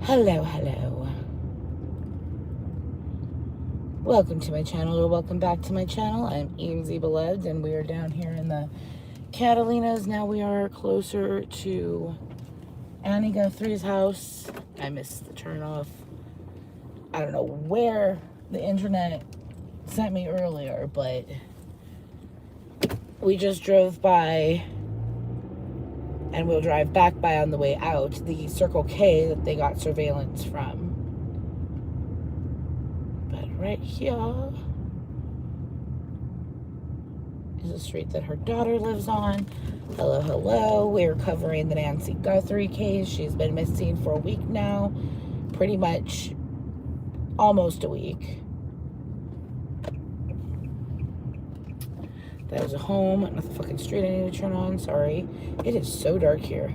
Hello. Welcome to my channel, or welcome back to my channel. I'm Eamsy Beloved, and we are down here in the Catalinas. Now we are closer to Annie Guthrie's house. I missed the turn off. I don't know where the internet sent me earlier, but we just drove by, and we'll drive back by on the way out, the Circle K that they got surveillance from. But right here is a street that her daughter lives on. Hello. We're covering the Nancy Guthrie case. She's been missing for a week now. Pretty much almost a week. There's a home, not the fucking street I need to turn on, sorry. It is so dark here.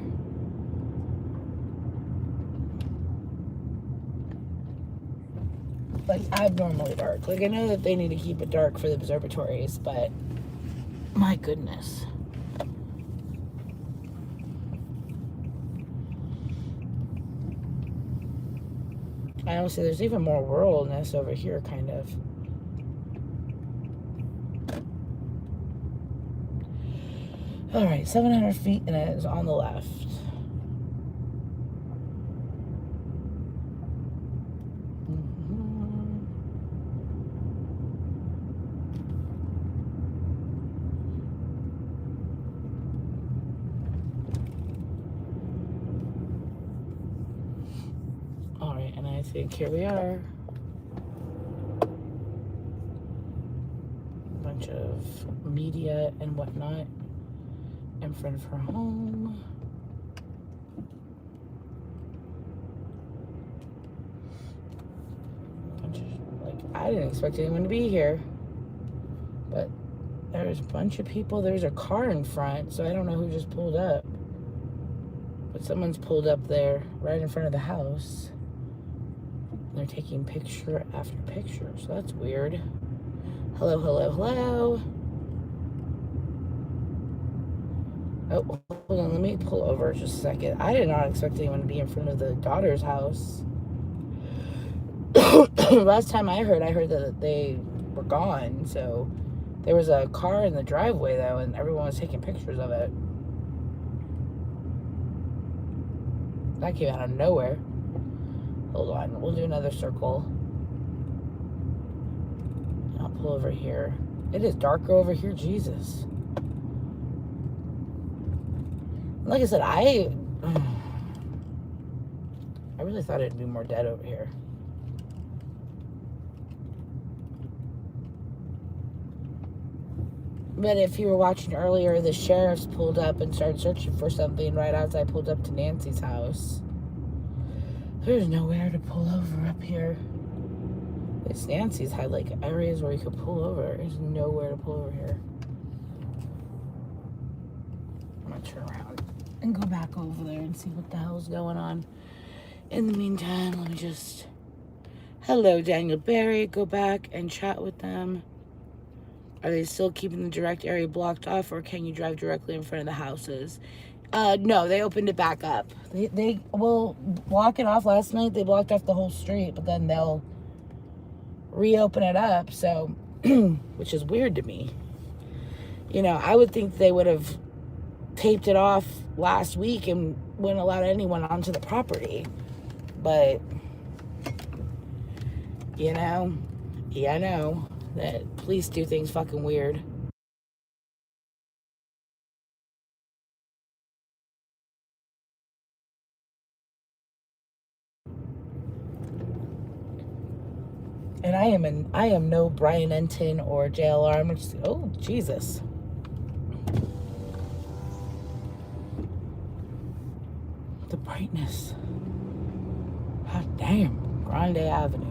Like, abnormally dark. Like, I know that they need to keep it dark for the observatories, but my goodness. I honestly, there's even more ruralness over here, kind of. All right, 700 feet, and it is on the left. All right, and I think here we are. A bunch of media and whatnot in front of her home. I didn't expect anyone to be here, but there's a bunch of people. There's a car in front, so I don't know who just pulled up, but someone's pulled up there right in front of the house. They're taking picture after picture, so that's weird. Hello. Oh, hold on, let me pull over just a second. I did not expect anyone to be in front of the daughter's house. Last time I heard that they were gone, so there was a car in the driveway, though, and everyone was taking pictures of it. That came out of nowhere. Hold on, we'll do another circle. I'll pull over here. It is darker over here, Jesus. Like I said, I really thought it'd be more dead over here. But if you were watching earlier, the sheriffs pulled up and started searching for something right as I pulled up to Nancy's house. There's nowhere to pull over up here. It's Nancy's had like areas where you could pull over. There's nowhere to pull over here. I'm gonna turn around and go back over there and see what the hell's going on. In the meantime, let me just... Hello, Daniel Barry. Go back and chat with them. Are they still keeping the direct area blocked off, or can you drive directly in front of the houses? No, they opened it back up. They will block it off. Last night they blocked off the whole street, but then they'll reopen it up, so, which is weird to me. You know, I would think they would have taped it off last week and wouldn't allow anyone onto the property. But, you know, yeah, I know that police do things fucking weird. And I am no Brian Enton or JLR. I'm just, oh, Jesus. The brightness. God damn. Grande Avenue.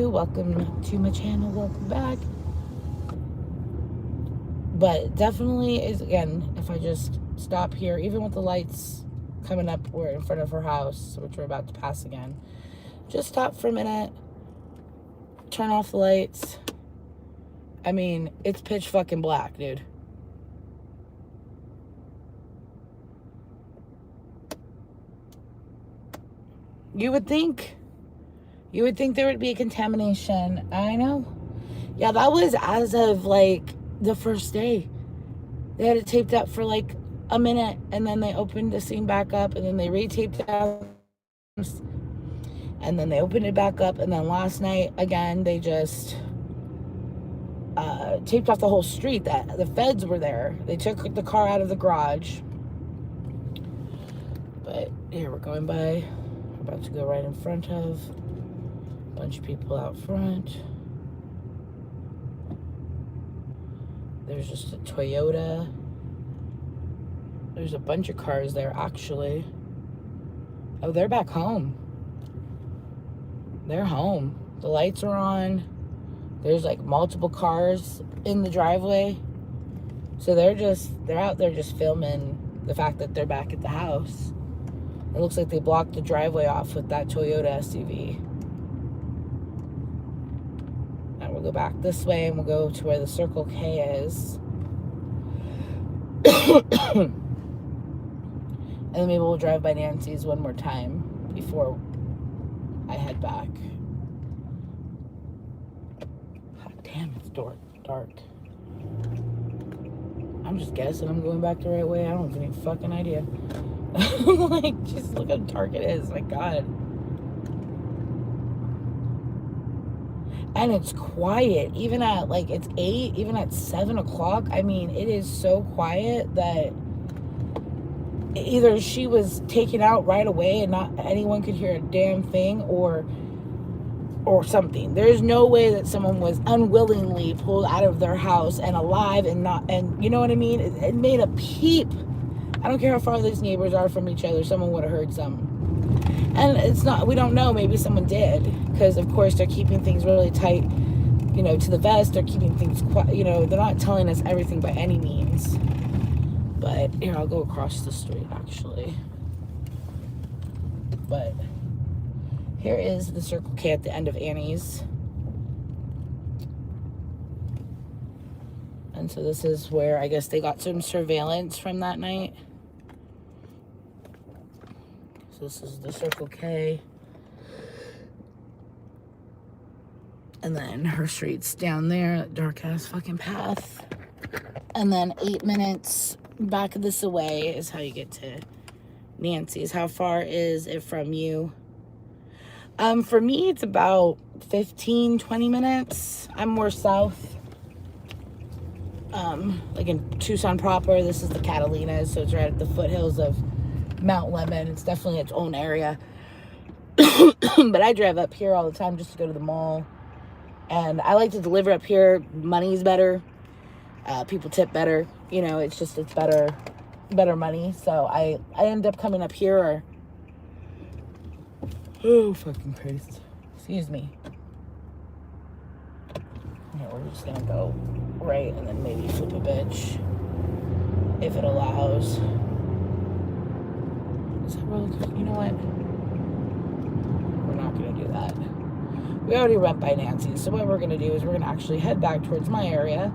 Welcome to my channel. Welcome back. But definitely is, again, if I just stop here, even with the lights coming up, we're in front of her house, which we're about to pass again. Just stop for a minute, turn off the lights. I mean, it's pitch fucking black, dude. You would think there would be a contamination. I know. Yeah, that was as of like the first day. They had it taped up for like a minute, and then they opened the scene back up, and then they retaped it out, and then they opened it back up, and then last night again they just taped off the whole street. That the feds were there. They took the car out of the garage. But here we're going by. We're about to go right in front of a bunch of people out front. There's just a Toyota. There's a bunch of cars there, actually. Oh, they're back home. They're home. The lights are on. There's like multiple cars in the driveway. So they're out there just filming the fact that they're back at the house. It looks like they blocked the driveway off with that Toyota SUV. And we'll go back this way and we'll go to where the Circle K is. And then maybe we'll drive by Nancy's one more time before I head back. God damn, it's dark. I'm just guessing I'm going back the right way. I don't have any fucking idea. Like, just look how dark it is. My God. And it's quiet. Even at, like, it's 8, even at 7 o'clock. I mean, it is so quiet that either she was taken out right away and not anyone could hear a damn thing, or something. There's no way that someone was unwillingly pulled out of their house and alive and you know what I mean? It made a peep. I don't care how far these neighbors are from each other. Someone would have heard something. And it's not, we don't know. Maybe someone did. Because, of course, they're keeping things really tight, you know, to the vest. They're keeping things quiet. You know, they're not telling us everything by any means. But here, I'll go across the street, actually. But here is the Circle K at the end of Annie's. And so this is where I guess they got some surveillance from that night. So this is the Circle K. And then her street's down there, that dark ass fucking path. And then 8 minutes back of this away is how you get to Nancy's. How far is it from you? For me, it's about 15-20 minutes. I'm more south. Like in Tucson proper. This is the Catalinas, so it's right at the foothills of Mount Lemmon. It's definitely its own area. But I drive up here all the time just to go to the mall. And I like to deliver up here. Money's better. People tip better. You know, it's better money. So I end up coming up here. Or, oh, fucking Christ. Excuse me. Yeah, we're just gonna go right and then maybe flip a bitch if it allows. Is that roller coaster? You know what? We're not gonna do that. We already went by Nancy's, so what we're gonna do is we're gonna actually head back towards my area.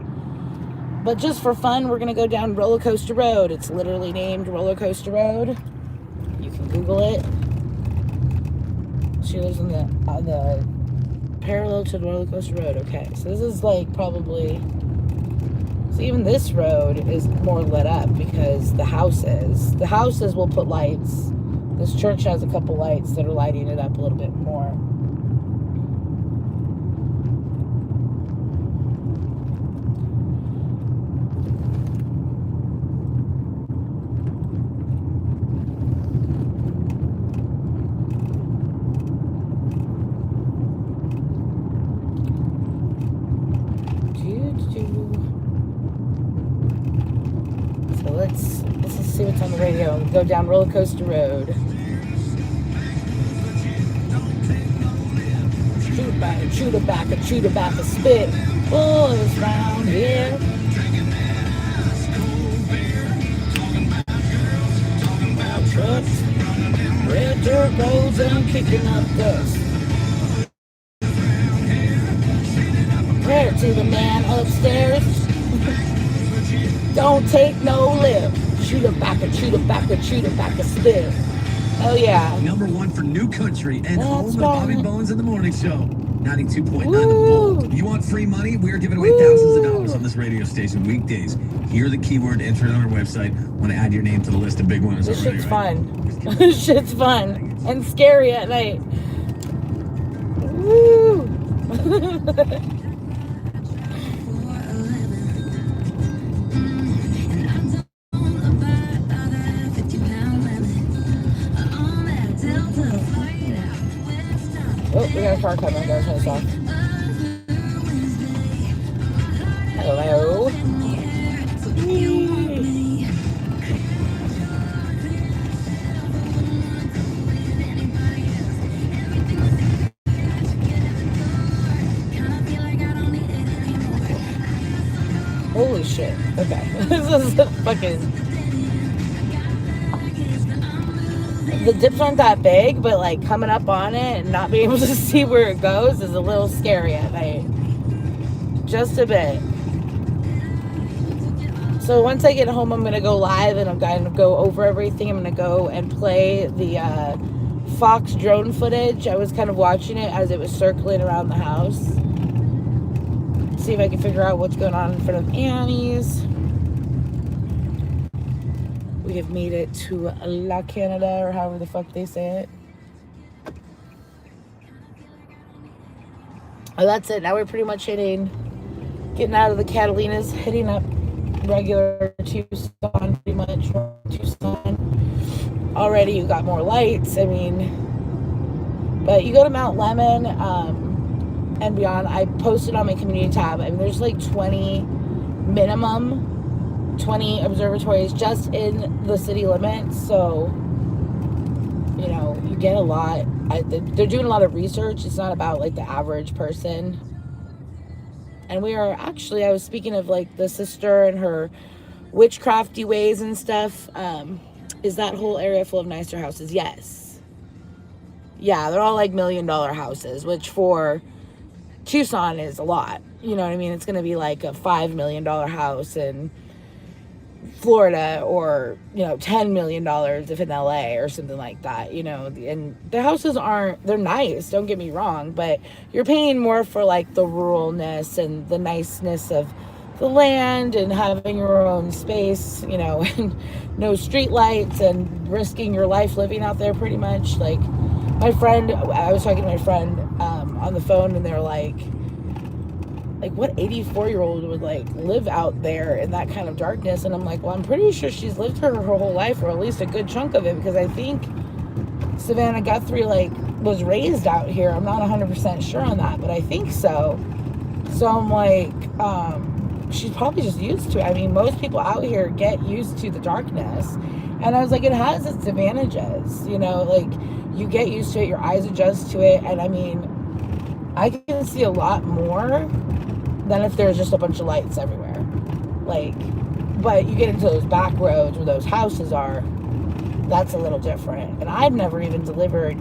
But just for fun, we're gonna go down Roller Coaster Road. It's literally named Roller Coaster Road. You can Google it. She lives on the parallel to the Roller Coaster Road. Okay, so this is like probably, so even this road is more lit up because the houses will put lights. This church has a couple lights that are lighting it up a little bit more. Let's see what's on the radio. Go down Roller Coaster Road. Shoot a back, a spit. Boys round here. Talking about trucks. Red dirt roads and kicking up dust. Prayer to the man upstairs. Don't take no lift. Shoot a back a shoot a back a shoot a back a spit. Oh yeah. Number one for New Country and home of Bobby Bones in the Morning Show. 92.9 The Bold. You want free money? We are giving away thousands of dollars on this radio station weekdays. Hear the keyword, enter it on our website. Want to add your name to the list of big winners. This shit's fun. This shit's fun. And scary at night. Woo! Oh, we got a car coming. Gotta turn this off. Hello. Holy shit. Okay. This is fucking... The dips aren't that big, but like coming up on it and not being able to see where it goes is a little scary at night. Just a bit. So once I get home, I'm going to go live and I'm going to go over everything. I'm going to go and play the Fox drone footage. I was kind of watching it as it was circling around the house. See if I can figure out what's going on in front of Annie's. We have made it to La Canada, or however the fuck they say it. Oh, that's it. Now we're pretty much getting out of the Catalinas, hitting up regular Tucson, pretty much. Tucson. Already you got more lights. I mean, but you go to Mount Lemmon and beyond. I posted on my community tab. I mean, there's like 20 minimum. 20 observatories just in the city limits, so you know you get a lot. They're doing a lot of research. It's not about like the average person. And we are actually, I was speaking of like the sister and her witchcrafty ways and stuff. Is that whole area full of nicer houses? Yes. Yeah, they're all like $1 million houses, which for Tucson is a lot. You know what I mean? It's going to be like a $5 million house and Florida, or you know, $10 million if in LA or something like that, you know. And the houses they're nice, don't get me wrong, but you're paying more for like the ruralness and the niceness of the land and having your own space, you know, and no street lights and risking your life living out there pretty much. Like I was talking to my friend on the phone, and they're like what 84-year-old would like live out there in that kind of darkness? And I'm like, well, I'm pretty sure she's lived her whole life, or at least a good chunk of it, because I think Savannah Guthrie like was raised out here. I'm not 100% sure on that, but I think so. So I'm like, she's probably just used to it. I mean, most people out here get used to the darkness, and I was like, it has its advantages, you know, like you get used to it, your eyes adjust to it, and I mean, I can see a lot more than if there's just a bunch of lights everywhere. Like, but you get into those back roads where those houses are, that's a little different. And I've never even delivered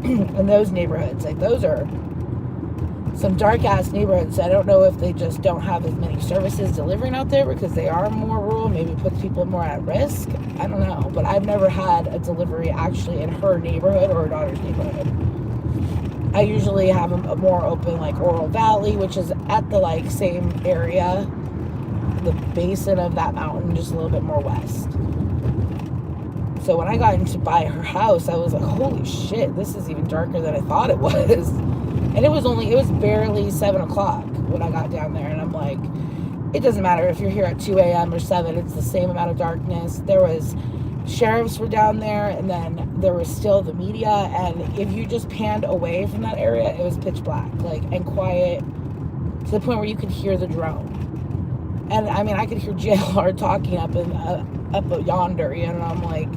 in those neighborhoods. Like, those are some dark ass neighborhoods. I don't know if they just don't have as many services delivering out there because they are more rural, maybe puts people more at risk. I don't know, but I've never had a delivery actually in her neighborhood or her daughter's neighborhood. I usually have a more open, like Oral Valley, which is at the like same area, the basin of that mountain, just a little bit more west. So when I got in to buy her house, I was like, holy shit, this is even darker than I thought it was. And it was barely 7 o'clock when I got down there. And I'm like, it doesn't matter if you're here at 2 a.m. or 7, it's the same amount of darkness. There was sheriffs were down there, and then there was still the media, and if you just panned away from that area, it was pitch black, like, and quiet to the point where you could hear the drone. And I mean, I could hear JLR talking up yonder, you know, and I'm like,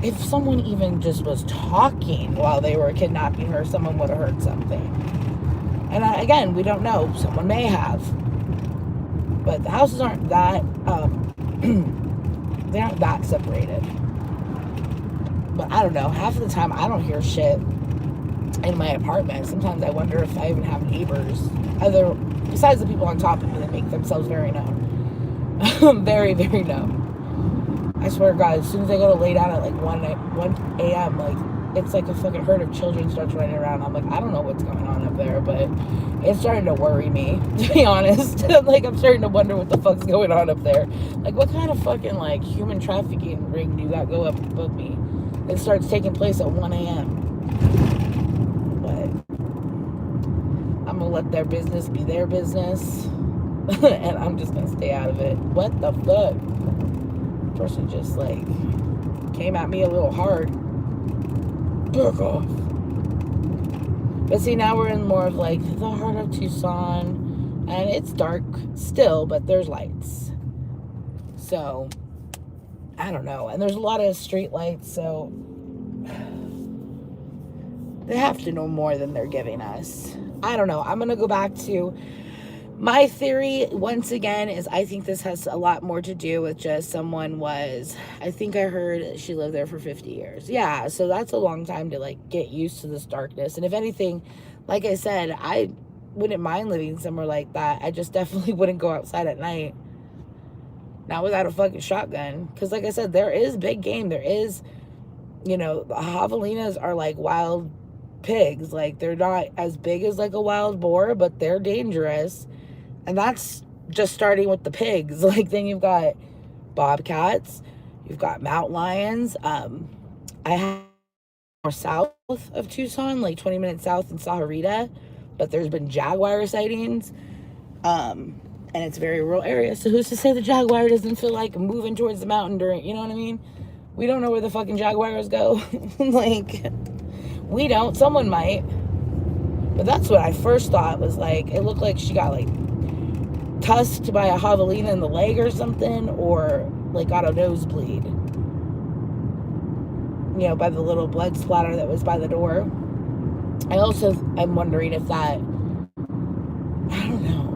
if someone even just was talking while they were kidnapping her, someone would have heard something. And again, we don't know, someone may have, but the houses aren't that they aren't that separated. But I don't know. Half of the time, I don't hear shit in my apartment. Sometimes I wonder if I even have neighbors, besides the people on top of me that make themselves very known. Very, very known. I swear to God, as soon as I go to lay down at like 1 a.m., like, it's like a fucking herd of children starts running around. I'm like, I don't know what's going on up there, but it's starting to worry me, to be honest. Like, I'm starting to wonder what the fuck's going on up there. Like, what kind of fucking, like, human trafficking ring do you got go up above me? It starts taking place at 1 a.m. But I'm gonna let their business be their business. And I'm just gonna stay out of it. What the fuck? Person just, like, came at me a little hard. Back off. But see, now we're in more of like the heart of Tucson, and it's dark still, but there's lights. So I don't know. And there's a lot of street lights, so they have to know more than they're giving us. I don't know. I'm gonna go back to my theory once again is I think this has a lot more to do with just I think I heard she lived there for 50 years. Yeah, so that's a long time to, like, get used to this darkness. And if anything, like I said, I wouldn't mind living somewhere like that. I just definitely wouldn't go outside at night. Not without a fucking shotgun. Because, like I said, there is big game. There is, the javelinas are like wild pigs. Like, they're not as big as, like, a wild boar, but they're dangerous. And that's just starting with the pigs. Like, then you've got bobcats, you've got mountain lions. I have more south of Tucson, like 20 minutes south in Sahuarita, but there's been jaguar sightings. And it's a very rural area. So who's to say the jaguar doesn't feel like moving towards the mountain during, you know what I mean? We don't know where the fucking jaguars go. Like, we don't. Someone might. But that's what I first thought was, like, it looked like she got, like, tusked by a javelina in the leg or something, or like got a nosebleed, by the little blood splatter that was by the door. I'm wondering if that, I don't know,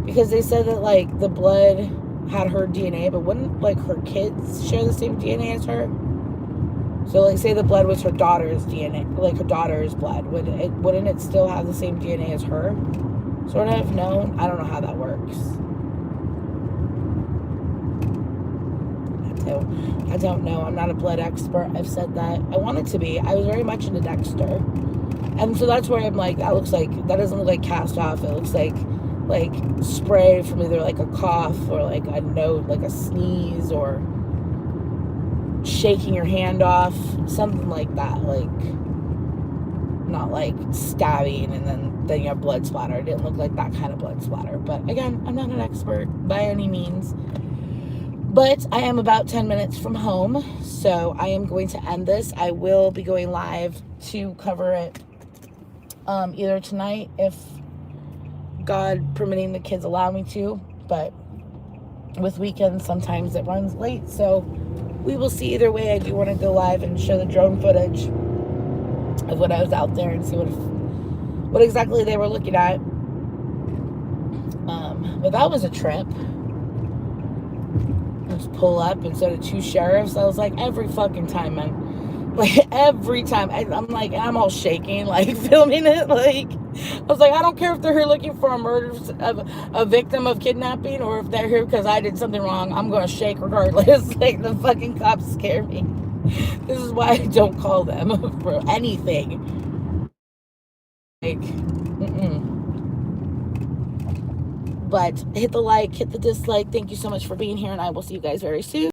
because they said that, like, the blood had her DNA, but wouldn't, like, her kids share the same DNA as her? So, like, say the blood was her daughter's DNA, like her daughter's blood, wouldn't it still have the same DNA as her? Sort of, no? I don't know how that works. I don't know. I'm not a blood expert. I've said that. I wanted to be. I was very much into Dexter. And so that's where I'm like, that doesn't look like cast off. It looks like spray from either, like, a cough or, like, a note, like a sneeze, or shaking your hand off. Something like that. Like, not like stabbing and then you have blood splatter. It didn't look like that kind of blood splatter. But again, I'm not an expert by any means. But I am about 10 minutes from home, so I am going to end this. I will be going live to cover it either tonight, if God permitting the kids allow me to. But with weekends, sometimes it runs late, so we will see. Either way, I do want to go live and show the drone footage of when I was out there and see what exactly they were looking at. But that was a trip. Just pull up instead of two sheriffs. I was like, every fucking time, man. Like, every time. I'm like, and I'm all shaking, like, filming it. Like, I was like, I don't care if they're here looking for a victim of kidnapping, or if they're here because I did something wrong. I'm going to shake regardless. Like, the fucking cops scare me. This is why I don't call them for anything. Like, But hit the like, hit the dislike. Thank you so much for being here, and I will see you guys very soon.